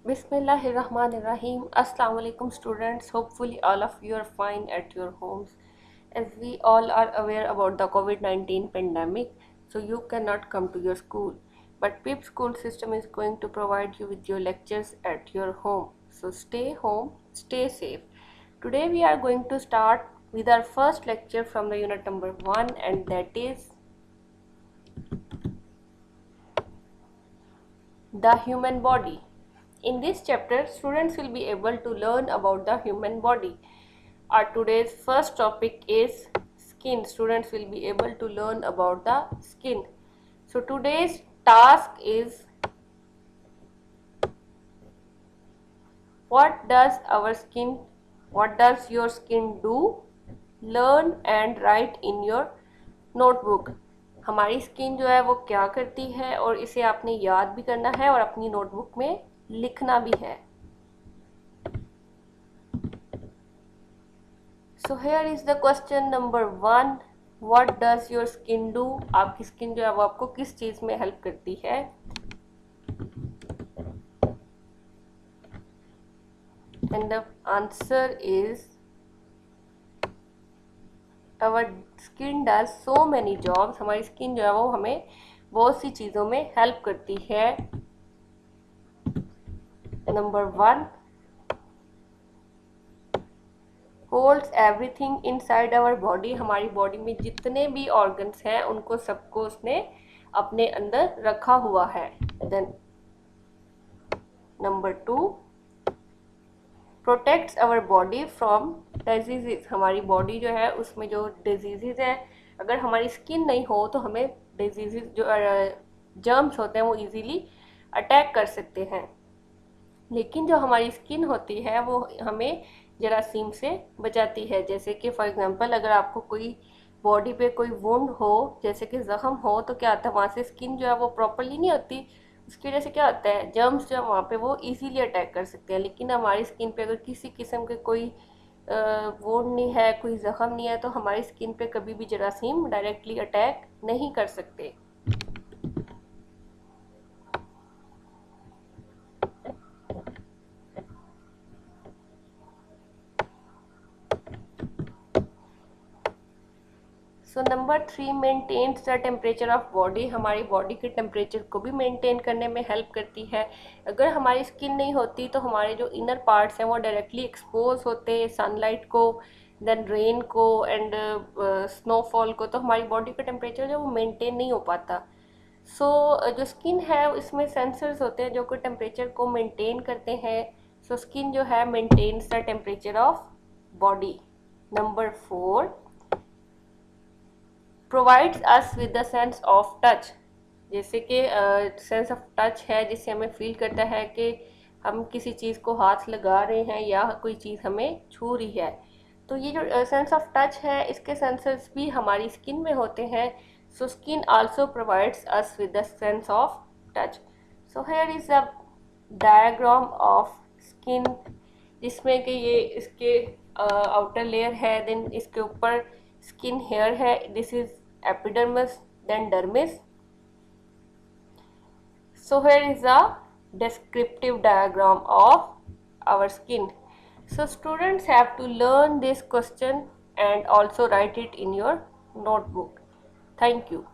Bismillahirrahmanirrahim. Assalamu alaikum students. Hopefully all of you are fine at your homes. As we all are aware about the COVID-19 pandemic, so you cannot come to your school. But PIP school system is going to provide you with your lectures at your home. So stay home, stay safe. Today we are going to start with our first lecture from the unit number 1, and that is the human body. In this chapter, students will be able to learn about the human body. Our today's first topic is skin. Students will be able to learn about the skin. So today's task is, what does your skin do? Learn and write in your notebook. हमारी skin जो है वो क्या करती है और इसे आपने याद भी करना है और अपनी नोटबुक में लिखना भी है. So here is the question number 1. What does your skin do? आपकी स्किन जो है वो आपको किस चीज में हेल्प करती है? And the answer is, our skin does so many jobs. हमारी स्किन जो है वो हमें बहुत सी चीज़ों में हेल्प करती है. Number 1, holds everything inside our body. हमारी बॉडी में जितने भी ऑर्गन्स हैं उनको सबको उसने अपने अंदर रखा हुआ है. Then number 2, protects our body from diseases. हमारी बॉडी जो है उसमें जो डिजीजेज हैं, अगर हमारी स्किन नहीं हो तो हमें डिजीजेज जो जर्म्स होते हैं वो इजीली अटैक कर सकते हैं. लेकिन जो हमारी स्किन होती है वो हमें जरासीम से बचाती है. जैसे कि फॉर एग्जांपल, अगर आपको कोई बॉडी पे कोई वुंड हो, जैसे कि ज़ख्म हो, तो क्या होता है, वहाँ से स्किन जो है वो प्रॉपरली नहीं होती. उसकी वजह से क्या होता है, जर्म्स जो है वहाँ पे वो इजीली अटैक कर सकते हैं. लेकिन हमारी स्किन पे अगर किसी किस्म के कोई वुंड नहीं है, कोई ज़ख्म नहीं है, तो हमारी स्किन पे कभी भी जरासीम डायरेक्टली अटैक नहीं कर सकते. So number 3, maintains the temperature of body. हमारी बॉडी के टेम्परेचर को भी मेंटेन करने में हेल्प करती है. अगर हमारी स्किन नहीं होती तो हमारे जो इनर पार्ट्स हैं वो डायरेक्टली एक्सपोज होते हैं सनलाइट को, देन रेन को एंड स्नोफॉल को, तो हमारी बॉडी का टेम्परेचर जो वो मेंटेन नहीं हो पाता. सो जो स्किन है इसमें सेंसर्स होते हैं जो कि टेम्परेचर को मेंटेन करते हैं. सो स्किन जो है maintains the temperature of body. Number 4, provides us with the sense of touch. जैसे कि सेंस ऑफ टच है जिससे हमें फील करता है कि हम किसी चीज़ को हाथ लगा रहे हैं या कोई चीज़ हमें छू रही है. तो ये जो सेंस ऑफ टच है इसके सेंसर्स भी हमारी स्किन में होते हैं. So skin also provides us with the sense of touch. So here is a diagram of skin, जिसमें कि ये इसके आउटर लेयर है, देन इसके ऊपर स्किन हेयर है. This is epidermis, then dermis. So here is a descriptive diagram of our skin. So students have to learn this question and also write it in your notebook. Thank you.